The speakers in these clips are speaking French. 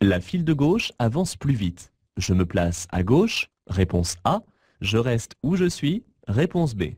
La file de gauche avance plus vite. Je me place à gauche, réponse A. Je reste où je suis, réponse B.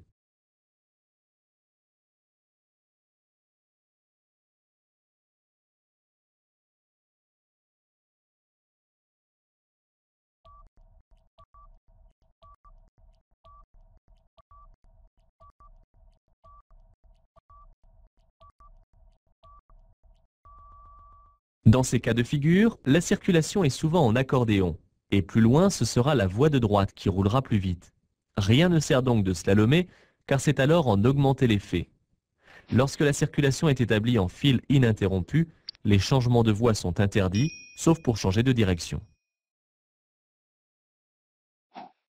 Dans ces cas de figure, la circulation est souvent en accordéon, et plus loin ce sera la voie de droite qui roulera plus vite. Rien ne sert donc de slalomer, car c'est alors en augmenter l'effet. Lorsque la circulation est établie en fil ininterrompu, les changements de voie sont interdits, sauf pour changer de direction.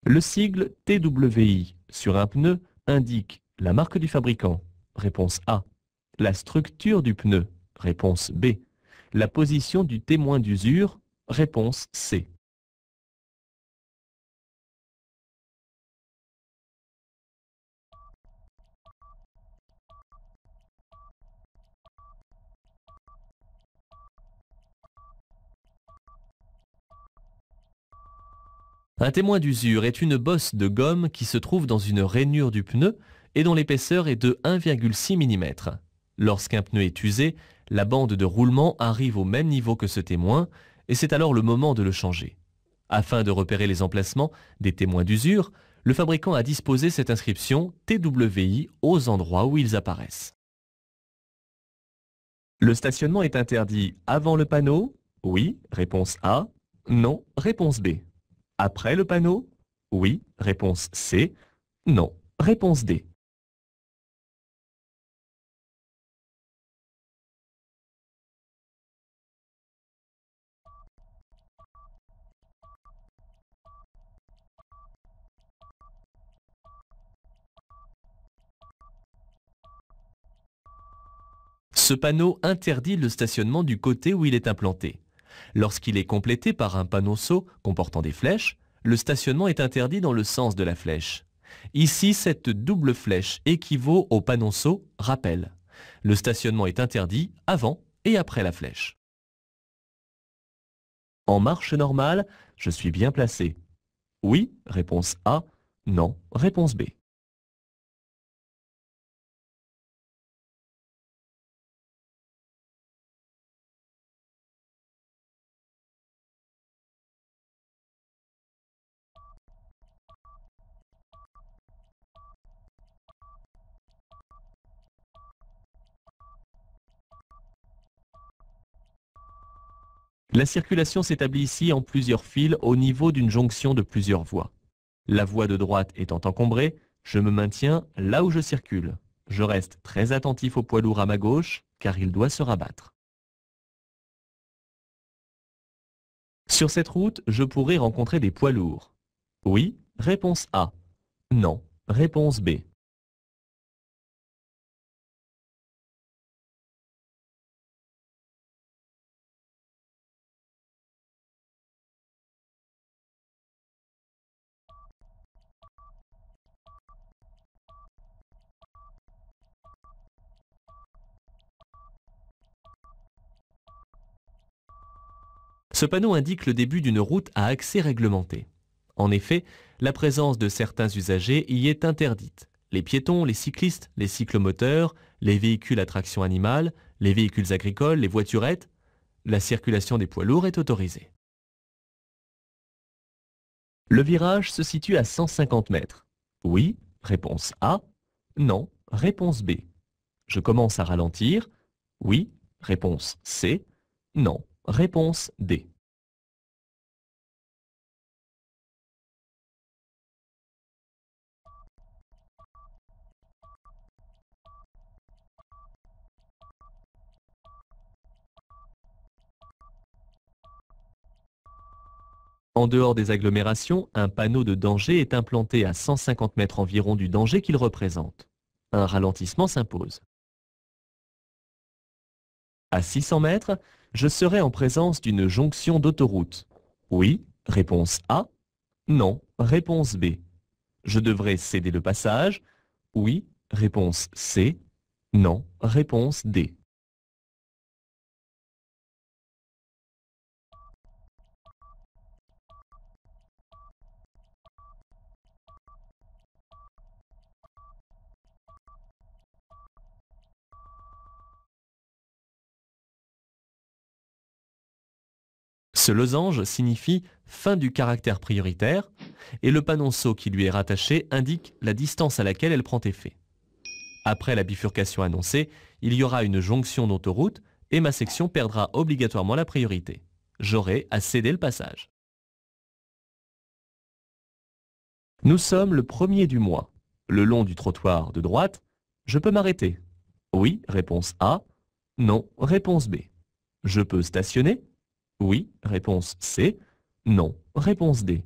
Le sigle TWI sur un pneu indique la marque du fabricant, réponse A. La structure du pneu, réponse B. La position du témoin d'usure, réponse C. Un témoin d'usure est une bosse de gomme qui se trouve dans une rainure du pneu et dont l'épaisseur est de 1,6 mm. Lorsqu'un pneu est usé, la bande de roulement arrive au même niveau que ce témoin et c'est alors le moment de le changer. Afin de repérer les emplacements des témoins d'usure, le fabricant a disposé cette inscription TWI aux endroits où ils apparaissent. Le stationnement est interdit avant le panneau? Oui, réponse A. Non, réponse B. Après le panneau? Oui, réponse C. Non, réponse D. Ce panneau interdit le stationnement du côté où il est implanté. Lorsqu'il est complété par un panneau-seau comportant des flèches, le stationnement est interdit dans le sens de la flèche. Ici, cette double flèche équivaut au panneau-seau rappel. Le stationnement est interdit avant et après la flèche. En marche normale, je suis bien placé. Oui, réponse A. Non, réponse B. La circulation s'établit ici en plusieurs fils au niveau d'une jonction de plusieurs voies. La voie de droite étant encombrée, je me maintiens là où je circule. Je reste très attentif au poids lourd à ma gauche, car il doit se rabattre. Sur cette route, je pourrais rencontrer des poids lourds. Oui, réponse A. Non, réponse B. Ce panneau indique le début d'une route à accès réglementé. En effet, la présence de certains usagers y est interdite. Les piétons, les cyclistes, les cyclomoteurs, les véhicules à traction animale, les véhicules agricoles, les voiturettes, la circulation des poids lourds est autorisée. Le virage se situe à 150 mètres. Oui, réponse A. Non, réponse B. Je commence à ralentir. Oui, réponse C. Non, réponse D. En dehors des agglomérations, un panneau de danger est implanté à 150 mètres environ du danger qu'il représente. Un ralentissement s'impose. À 600 mètres, je serai en présence d'une jonction d'autoroute. Oui, réponse A. Non, réponse B. Je devrais céder le passage. Oui, réponse C. Non, réponse D. Ce losange signifie fin du caractère prioritaire et le panonceau qui lui est rattaché indique la distance à laquelle elle prend effet. Après la bifurcation annoncée, il y aura une jonction d'autoroute et ma section perdra obligatoirement la priorité. J'aurai à céder le passage. Nous sommes le 1er du mois. Le long du trottoir de droite, je peux m'arrêter. Oui, réponse A. Non, réponse B. Je peux stationner? Oui, réponse C. Non, réponse D.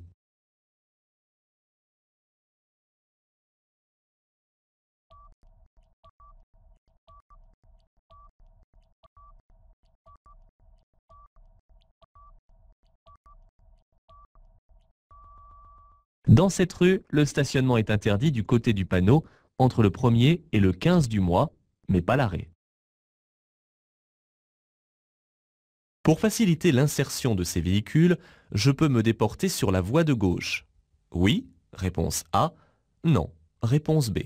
Dans cette rue, le stationnement est interdit du côté du panneau entre le 1er et le 15 du mois, mais pas l'arrêt. Pour faciliter l'insertion de ces véhicules, je peux me déporter sur la voie de gauche. Oui, réponse A. Non, réponse B.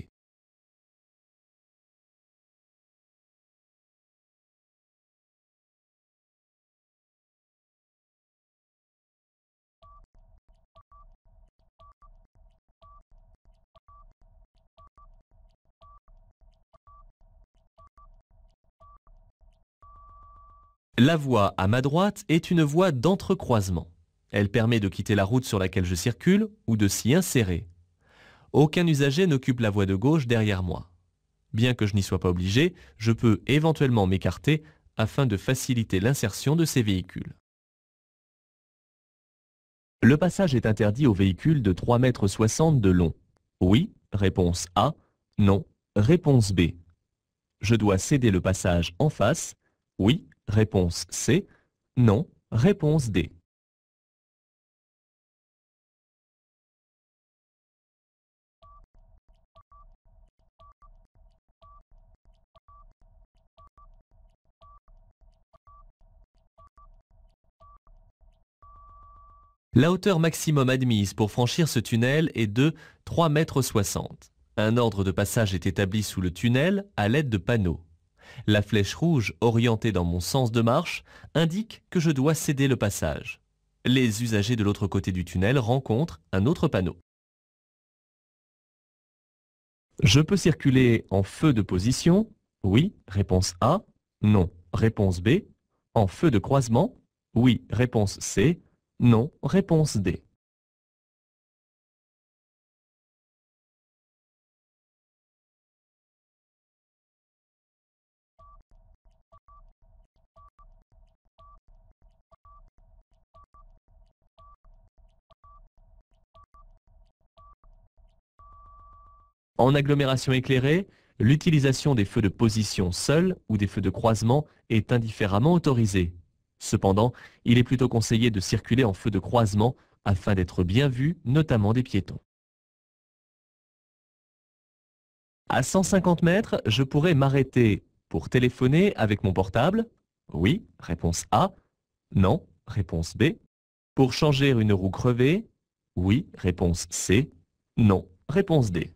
La voie à ma droite est une voie d'entrecroisement. Elle permet de quitter la route sur laquelle je circule ou de s'y insérer. Aucun usager n'occupe la voie de gauche derrière moi. Bien que je n'y sois pas obligé, je peux éventuellement m'écarter afin de faciliter l'insertion de ces véhicules. Le passage est interdit aux véhicules de 3,60 m de long. Oui, réponse A. Non, réponse B. Je dois céder le passage en face. Oui, réponse C. Non, réponse D. La hauteur maximum admise pour franchir ce tunnel est de 3,60 m. Un ordre de passage est établi sous le tunnel à l'aide de panneaux. La flèche rouge orientée dans mon sens de marche indique que je dois céder le passage. Les usagers de l'autre côté du tunnel rencontrent un autre panneau. Je peux circuler en feu de position. Oui, réponse A. Non, réponse B. En feu de croisement. Oui, réponse C. Non, réponse D. En agglomération éclairée, l'utilisation des feux de position seuls ou des feux de croisement est indifféremment autorisée. Cependant, il est plutôt conseillé de circuler en feu de croisement afin d'être bien vu, notamment des piétons. À 150 mètres, je pourrais m'arrêter pour téléphoner avec mon portable. Oui, réponse A. Non, réponse B. Pour changer une roue crevée. Oui, réponse C. Non, réponse D.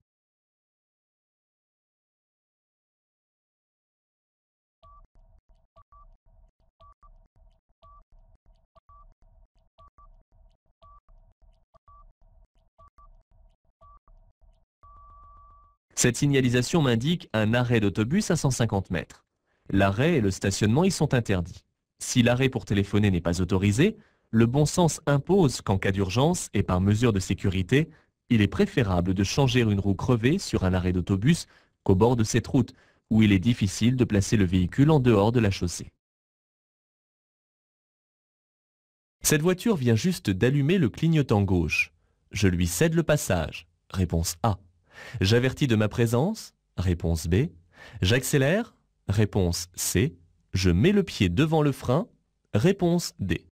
Cette signalisation m'indique un arrêt d'autobus à 150 mètres. L'arrêt et le stationnement y sont interdits. Si l'arrêt pour téléphoner n'est pas autorisé, le bon sens impose qu'en cas d'urgence et par mesure de sécurité, il est préférable de changer une roue crevée sur un arrêt d'autobus qu'au bord de cette route, où il est difficile de placer le véhicule en dehors de la chaussée. Cette voiture vient juste d'allumer le clignotant gauche. Je lui cède le passage. Réponse A. J'avertis de ma présence. Réponse B. J'accélère. Réponse C. Je mets le pied devant le frein. Réponse D.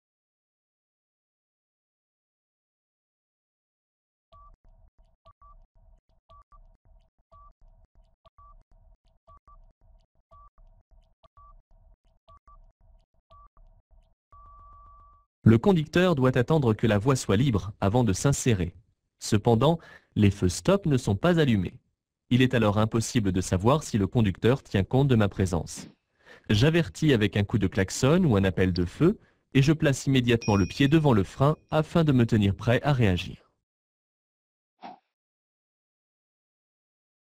Le conducteur doit attendre que la voie soit libre avant de s'insérer. Cependant, les feux stop ne sont pas allumés. Il est alors impossible de savoir si le conducteur tient compte de ma présence. J'avertis avec un coup de klaxon ou un appel de feu, et je place immédiatement le pied devant le frein afin de me tenir prêt à réagir.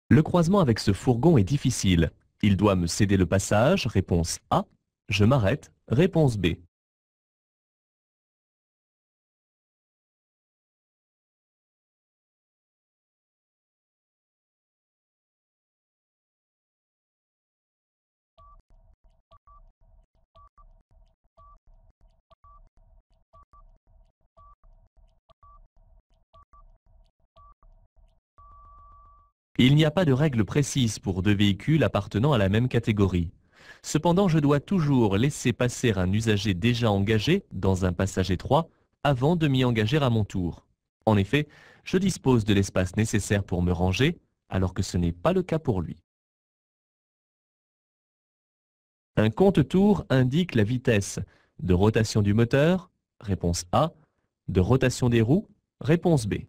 Le croisement avec ce fourgon est difficile. Il doit me céder le passage, réponse A. Je m'arrête, réponse B. Il n'y a pas de règle précise pour deux véhicules appartenant à la même catégorie. Cependant, je dois toujours laisser passer un usager déjà engagé dans un passage étroit avant de m'y engager à mon tour. En effet, je dispose de l'espace nécessaire pour me ranger, alors que ce n'est pas le cas pour lui. Un compte-tours indique la vitesse de rotation du moteur, réponse A, de rotation des roues, réponse B.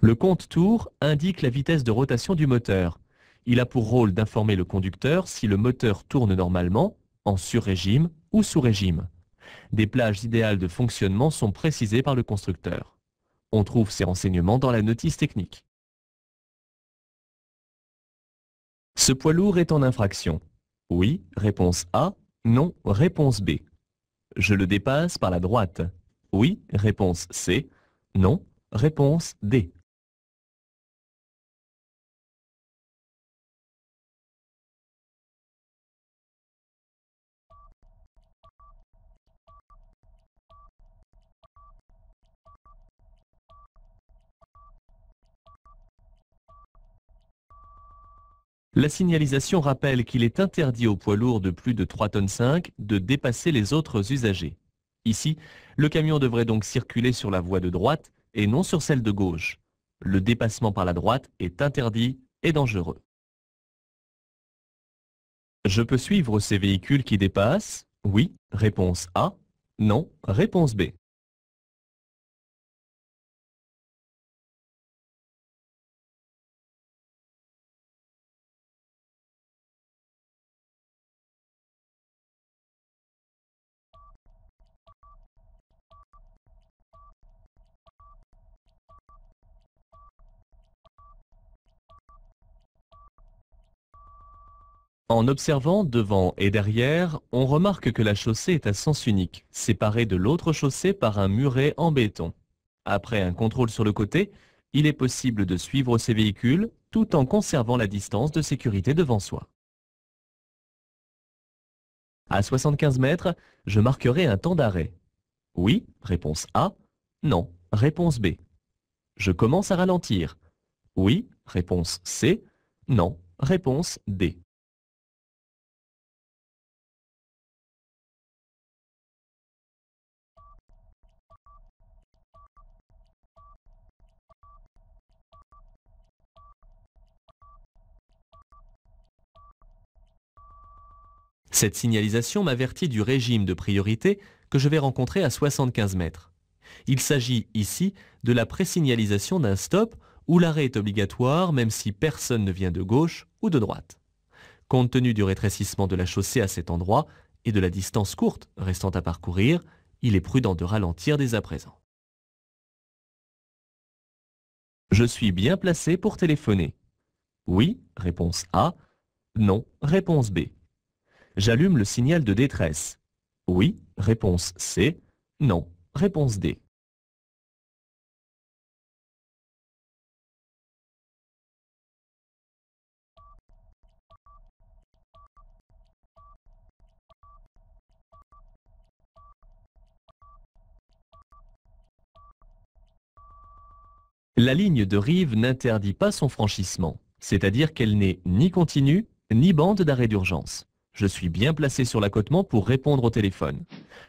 Le compte-tours indique la vitesse de rotation du moteur. Il a pour rôle d'informer le conducteur si le moteur tourne normalement, en sur-régime ou sous-régime. Des plages idéales de fonctionnement sont précisées par le constructeur. On trouve ces renseignements dans la notice technique. Ce poids lourd est en infraction. Oui, réponse A. Non, réponse B. Je le dépasse par la droite. Oui, réponse C. Non, réponse D. La signalisation rappelle qu'il est interdit aux poids lourds de plus de 3,5 tonnes de dépasser les autres usagers. Ici, le camion devrait donc circuler sur la voie de droite et non sur celle de gauche. Le dépassement par la droite est interdit et dangereux. Je peux suivre ces véhicules qui dépassent? Oui, réponse A. Non, réponse B. En observant devant et derrière, on remarque que la chaussée est à sens unique, séparée de l'autre chaussée par un muret en béton. Après un contrôle sur le côté, il est possible de suivre ces véhicules tout en conservant la distance de sécurité devant soi. À 75 mètres, je marquerai un temps d'arrêt. Oui, réponse A. Non, réponse B. Je commence à ralentir. Oui, réponse C. Non, réponse D. Cette signalisation m'avertit du régime de priorité que je vais rencontrer à 75 mètres. Il s'agit ici de la présignalisation d'un stop où l'arrêt est obligatoire même si personne ne vient de gauche ou de droite. Compte tenu du rétrécissement de la chaussée à cet endroit et de la distance courte restant à parcourir, il est prudent de ralentir dès à présent. Je suis bien placé pour téléphoner. Oui, réponse A. Non, réponse B. J'allume le signal de détresse. Oui, réponse C. Non, réponse D. La ligne de rive n'interdit pas son franchissement, c'est-à-dire qu'elle n'est ni continue, ni bande d'arrêt d'urgence. Je suis bien placé sur l'accotement pour répondre au téléphone.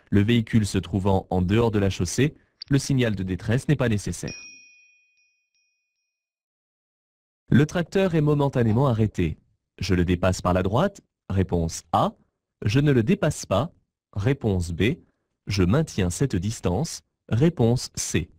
Le véhicule se trouvant en dehors de la chaussée, le signal de détresse n'est pas nécessaire. Le tracteur est momentanément arrêté. Je le dépasse par la droite. Réponse A. Je ne le dépasse pas. Réponse B. Je maintiens cette distance. Réponse C.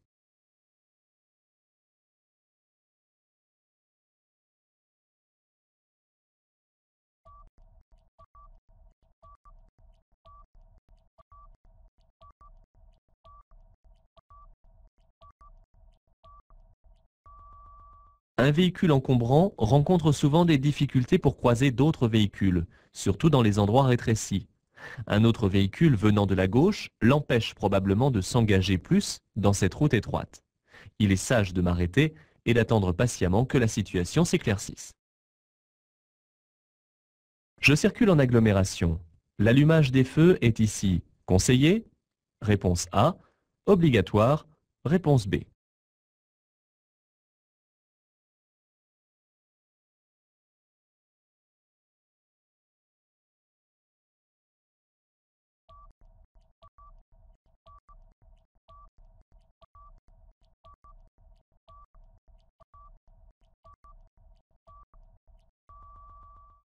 Un véhicule encombrant rencontre souvent des difficultés pour croiser d'autres véhicules, surtout dans les endroits rétrécis. Un autre véhicule venant de la gauche l'empêche probablement de s'engager plus dans cette route étroite. Il est sage de m'arrêter et d'attendre patiemment que la situation s'éclaircisse. Je circule en agglomération. L'allumage des feux est ici conseillé. Réponse A. Obligatoire. Réponse B.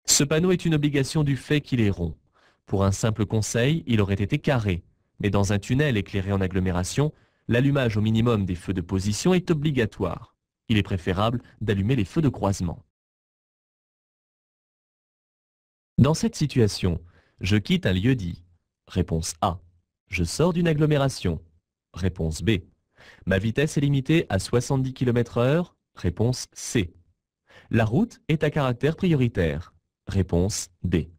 Ce panneau est une obligation du fait qu'il est rond. Pour un simple conseil, il aurait été carré. Mais dans un tunnel éclairé en agglomération, l'allumage au minimum des feux de position est obligatoire. Il est préférable d'allumer les feux de croisement. Dans cette situation, je quitte un lieu-dit. Réponse A. Je sors d'une agglomération. Réponse B. Ma vitesse est limitée à 70 km/h. Réponse C. La route est à caractère prioritaire. Réponse D.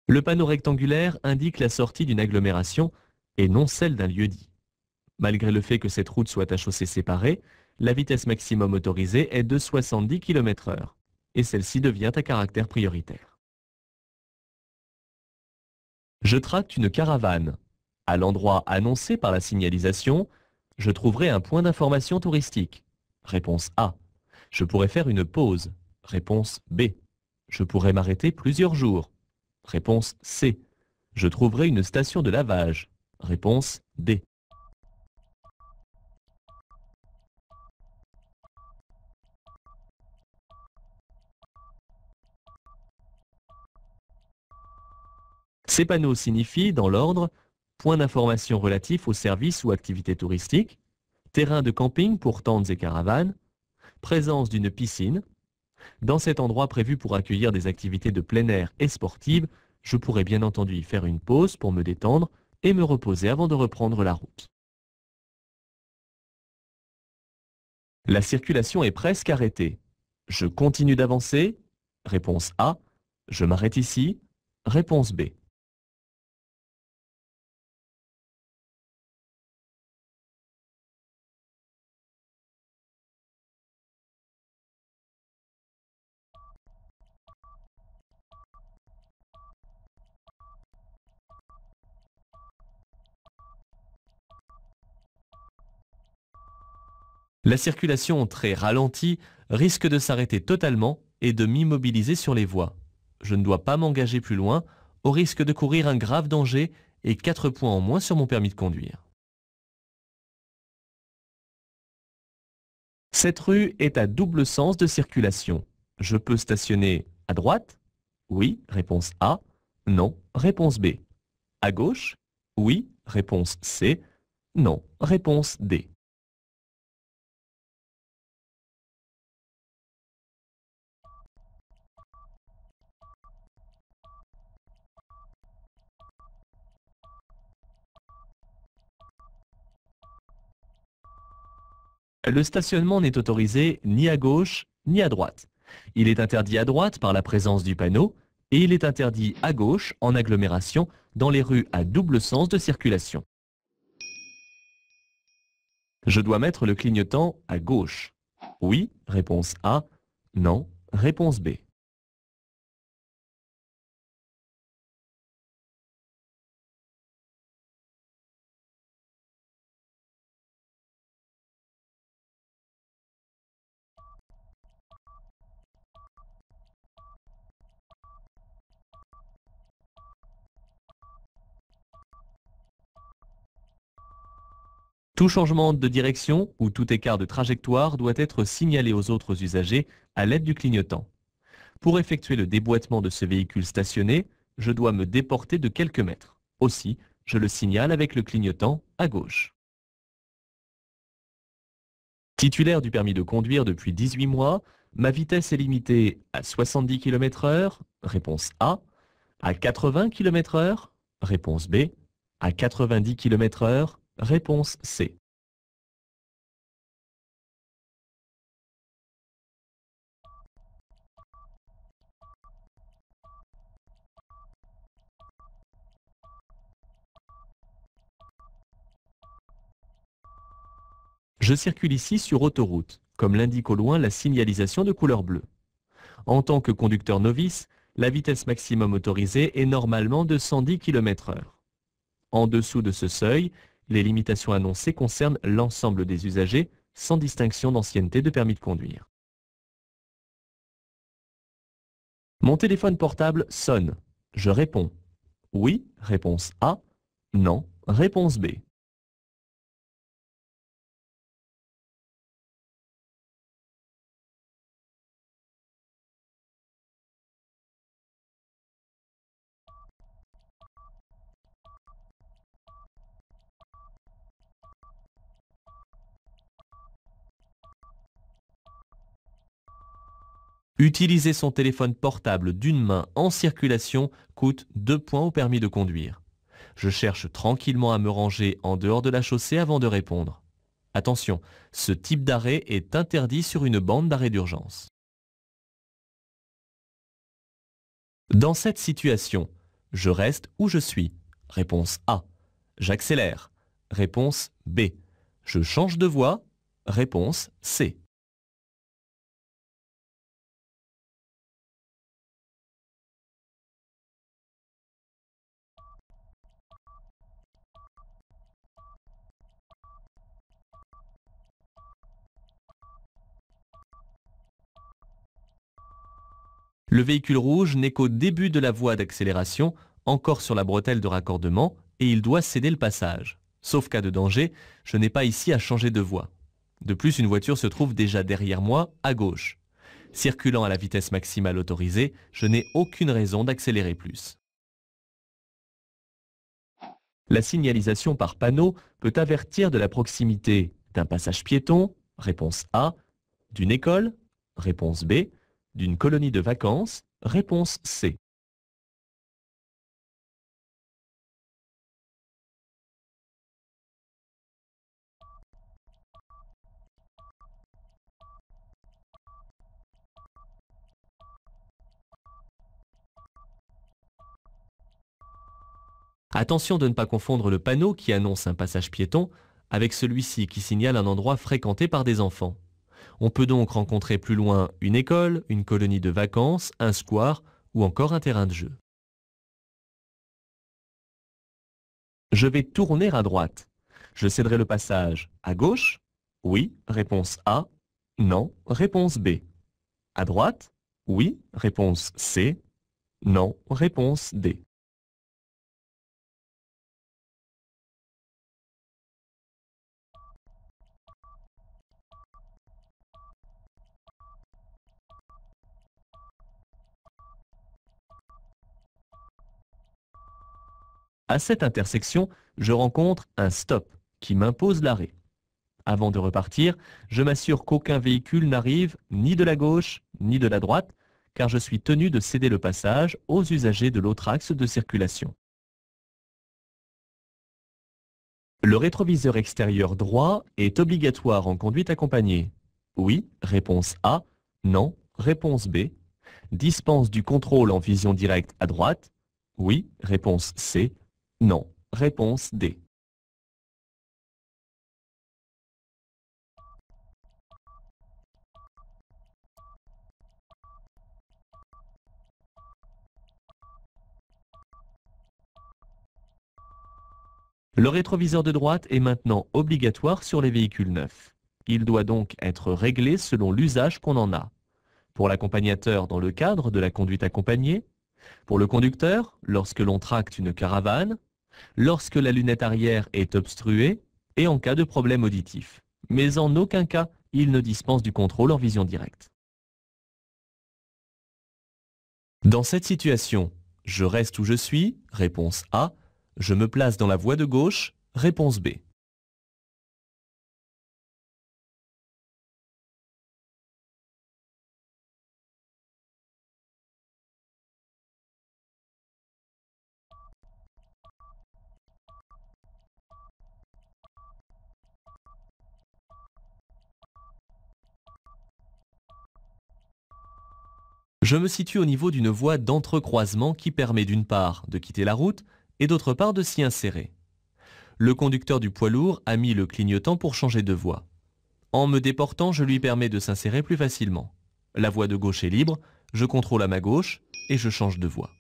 Le panneau rectangulaire indique la sortie d'une agglomération et non celle d'un lieu-dit. Malgré le fait que cette route soit à chaussée séparée, la vitesse maximum autorisée est de 70 km/h et celle-ci devient à caractère prioritaire. Je tracte une caravane. À l'endroit annoncé par la signalisation, je trouverai un point d'information touristique. Réponse A. Je pourrais faire une pause. Réponse B. Je pourrais m'arrêter plusieurs jours. Réponse C. Je trouverai une station de lavage. Réponse D. Ces panneaux signifient, dans l'ordre, point d'information relatif aux services ou activités touristiques, terrain de camping pour tentes et caravanes, présence d'une piscine. Dans cet endroit prévu pour accueillir des activités de plein air et sportives, je pourrais bien entendu y faire une pause pour me détendre et me reposer avant de reprendre la route. La circulation est presque arrêtée. Je continue d'avancer. Réponse A. Je m'arrête ici. Réponse B. La circulation très ralentie risque de s'arrêter totalement et de m'immobiliser sur les voies. Je ne dois pas m'engager plus loin au risque de courir un grave danger et 4 points en moins sur mon permis de conduire. Cette rue est à double sens de circulation. Je peux stationner à droite? Oui, réponse A. Non, réponse B. À gauche? Oui, réponse C. Non, réponse D. Le stationnement n'est autorisé ni à gauche ni à droite. Il est interdit à droite par la présence du panneau et il est interdit à gauche en agglomération dans les rues à double sens de circulation. Je dois mettre le clignotant à gauche. Oui, réponse A. Non, réponse B. Tout changement de direction ou tout écart de trajectoire doit être signalé aux autres usagers à l'aide du clignotant. Pour effectuer le déboîtement de ce véhicule stationné, je dois me déporter de quelques mètres. Aussi, je le signale avec le clignotant à gauche. Titulaire du permis de conduire depuis 18 mois, ma vitesse est limitée à 70 km/h, réponse A, à 80 km/h, réponse B, à 90 km/h, réponse C. Je circule ici sur autoroute, comme l'indique au loin la signalisation de couleur bleue. En tant que conducteur novice, la vitesse maximum autorisée est normalement de 110 km/h. En dessous de ce seuil, les limitations annoncées concernent l'ensemble des usagers, sans distinction d'ancienneté de permis de conduire. Mon téléphone portable sonne. Je réponds. Oui, réponse A. Non, réponse B. Utiliser son téléphone portable d'une main en circulation coûte 2 points au permis de conduire. Je cherche tranquillement à me ranger en dehors de la chaussée avant de répondre. Attention, ce type d'arrêt est interdit sur une bande d'arrêt d'urgence. Dans cette situation, je reste où je suis. Réponse A. J'accélère. Réponse B. Je change de voie. Réponse C. Le véhicule rouge n'est qu'au début de la voie d'accélération, encore sur la bretelle de raccordement, et il doit céder le passage. Sauf cas de danger, je n'ai pas ici à changer de voie. De plus, une voiture se trouve déjà derrière moi, à gauche. Circulant à la vitesse maximale autorisée, je n'ai aucune raison d'accélérer plus. La signalisation par panneau peut avertir de la proximité d'un passage piéton, réponse A, d'une école, réponse B, d'une colonie de vacances, réponse C. Attention de ne pas confondre le panneau qui annonce un passage piéton avec celui-ci qui signale un endroit fréquenté par des enfants. On peut donc rencontrer plus loin une école, une colonie de vacances, un square ou encore un terrain de jeu. Je vais tourner à droite. Je céderai le passage à gauche. Oui, réponse A. Non, réponse B. À droite. Oui, réponse C. Non, réponse D. À cette intersection, je rencontre un stop qui m'impose l'arrêt. Avant de repartir, je m'assure qu'aucun véhicule n'arrive ni de la gauche ni de la droite, car je suis tenu de céder le passage aux usagers de l'autre axe de circulation. Le rétroviseur extérieur droit est obligatoire en conduite accompagnée. Oui, réponse A. Non, réponse B. Dispense du contrôle en vision directe à droite. Oui, réponse C. Non, réponse D. Le rétroviseur de droite est maintenant obligatoire sur les véhicules neufs. Il doit donc être réglé selon l'usage qu'on en a. Pour l'accompagnateur dans le cadre de la conduite accompagnée, pour le conducteur lorsque l'on tracte une caravane, lorsque la lunette arrière est obstruée et en cas de problème auditif. Mais en aucun cas, il ne dispense du contrôle en vision directe. Dans cette situation, je reste où je suis, réponse A. Je me place dans la voie de gauche, réponse B. Je me situe au niveau d'une voie d'entrecroisement qui permet d'une part de quitter la route et d'autre part de s'y insérer. Le conducteur du poids lourd a mis le clignotant pour changer de voie. En me déportant, je lui permets de s'insérer plus facilement. La voie de gauche est libre, je contrôle à ma gauche et je change de voie.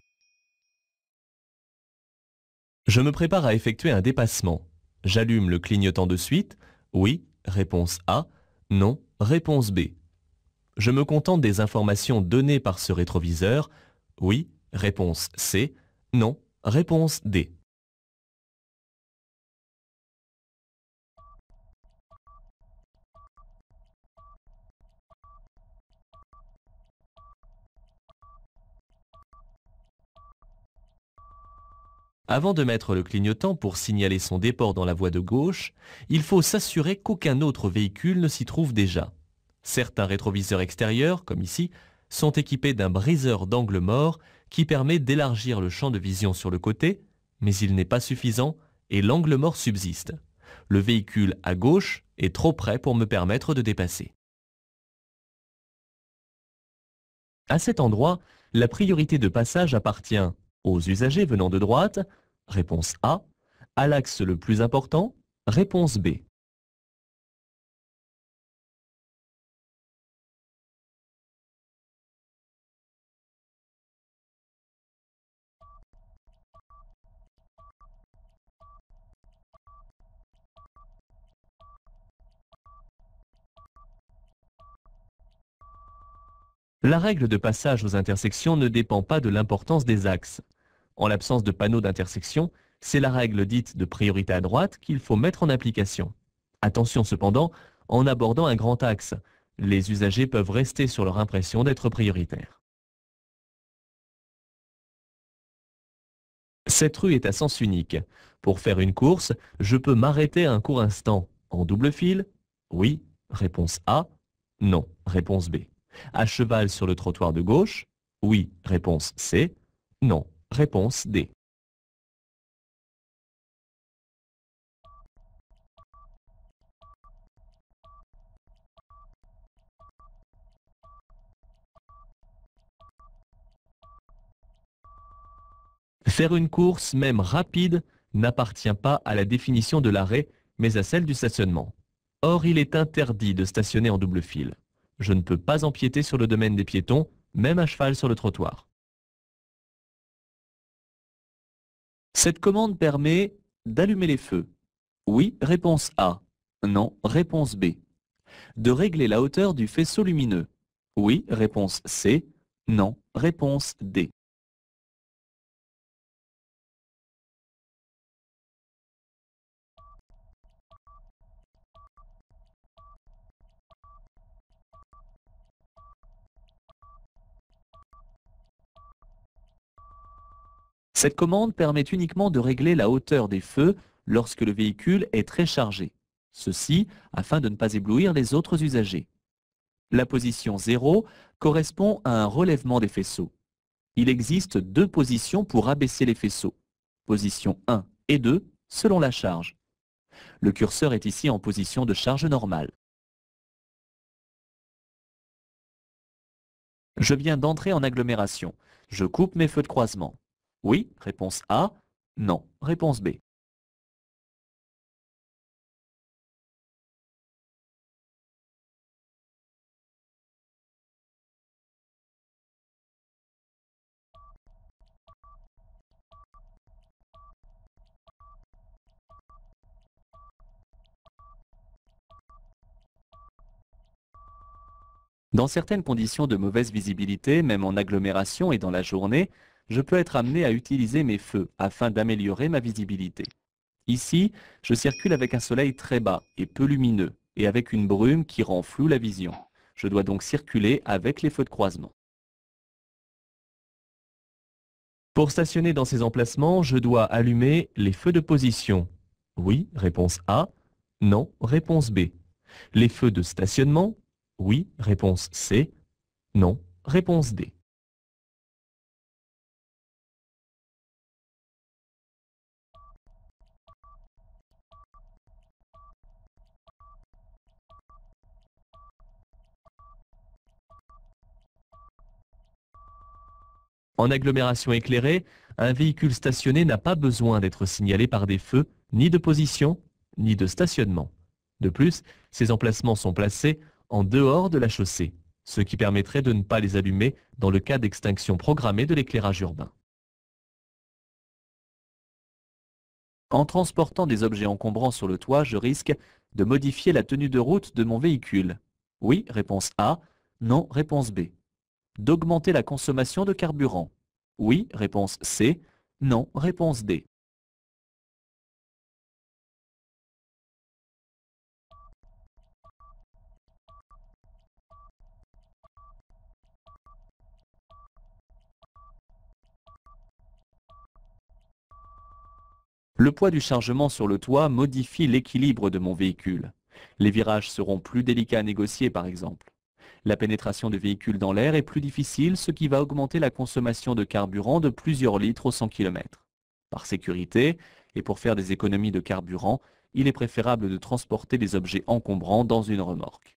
Je me prépare à effectuer un dépassement. J'allume le clignotant de suite. Oui, réponse A. Non, réponse B. Je me contente des informations données par ce rétroviseur. Oui, réponse C. Non, réponse D. Avant de mettre le clignotant pour signaler son déport dans la voie de gauche, il faut s'assurer qu'aucun autre véhicule ne s'y trouve déjà. Certains rétroviseurs extérieurs, comme ici, sont équipés d'un briseur d'angle mort qui permet d'élargir le champ de vision sur le côté, mais il n'est pas suffisant et l'angle mort subsiste. Le véhicule à gauche est trop près pour me permettre de dépasser. À cet endroit, la priorité de passage appartient aux usagers venant de droite, réponse A, à l'axe le plus important, réponse B. La règle de passage aux intersections ne dépend pas de l'importance des axes. En l'absence de panneaux d'intersection, c'est la règle dite de priorité à droite qu'il faut mettre en application. Attention cependant, en abordant un grand axe, les usagers peuvent rester sur leur impression d'être prioritaires. Cette rue est à sens unique. Pour faire une course, je peux m'arrêter un court instant. En double fil? Oui. Réponse A. Non. Réponse B. À cheval sur le trottoir de gauche? Oui. Réponse C. Non. Réponse D. Faire une course, même rapide, n'appartient pas à la définition de l'arrêt, mais à celle du stationnement. Or, il est interdit de stationner en double fil. Je ne peux pas empiéter sur le domaine des piétons, même à cheval sur le trottoir. Cette commande permet d'allumer les feux. Oui, réponse A. Non, réponse B. De régler la hauteur du faisceau lumineux. Oui, réponse C. Non, réponse D. Cette commande permet uniquement de régler la hauteur des feux lorsque le véhicule est très chargé. Ceci afin de ne pas éblouir les autres usagers. La position 0 correspond à un relèvement des faisceaux. Il existe deux positions pour abaisser les faisceaux. Position 1 et 2 selon la charge. Le curseur est ici en position de charge normale. Je viens d'entrer en agglomération. Je coupe mes feux de croisement. Oui, réponse A. Non, réponse B. Dans certaines conditions de mauvaise visibilité, même en agglomération et dans la journée, je peux être amené à utiliser mes feux afin d'améliorer ma visibilité. Ici, je circule avec un soleil très bas et peu lumineux, et avec une brume qui rend floue la vision. Je dois donc circuler avec les feux de croisement. Pour stationner dans ces emplacements, je dois allumer les feux de position. Oui, réponse A. Non, réponse B. Les feux de stationnement? Oui, réponse C. Non, réponse D. En agglomération éclairée, un véhicule stationné n'a pas besoin d'être signalé par des feux, ni de position, ni de stationnement. De plus, ces emplacements sont placés en dehors de la chaussée, ce qui permettrait de ne pas les allumer dans le cas d'extinction programmée de l'éclairage urbain. En transportant des objets encombrants sur le toit, je risque de modifier la tenue de route de mon véhicule. Oui, réponse A. Non, réponse B. D'augmenter la consommation de carburant. Oui, réponse C. Non, réponse D. Le poids du chargement sur le toit modifie l'équilibre de mon véhicule. Les virages seront plus délicats à négocier par exemple. La pénétration de véhicules dans l'air est plus difficile, ce qui va augmenter la consommation de carburant de plusieurs litres au 100 km. Par sécurité, et pour faire des économies de carburant, il est préférable de transporter les objets encombrants dans une remorque.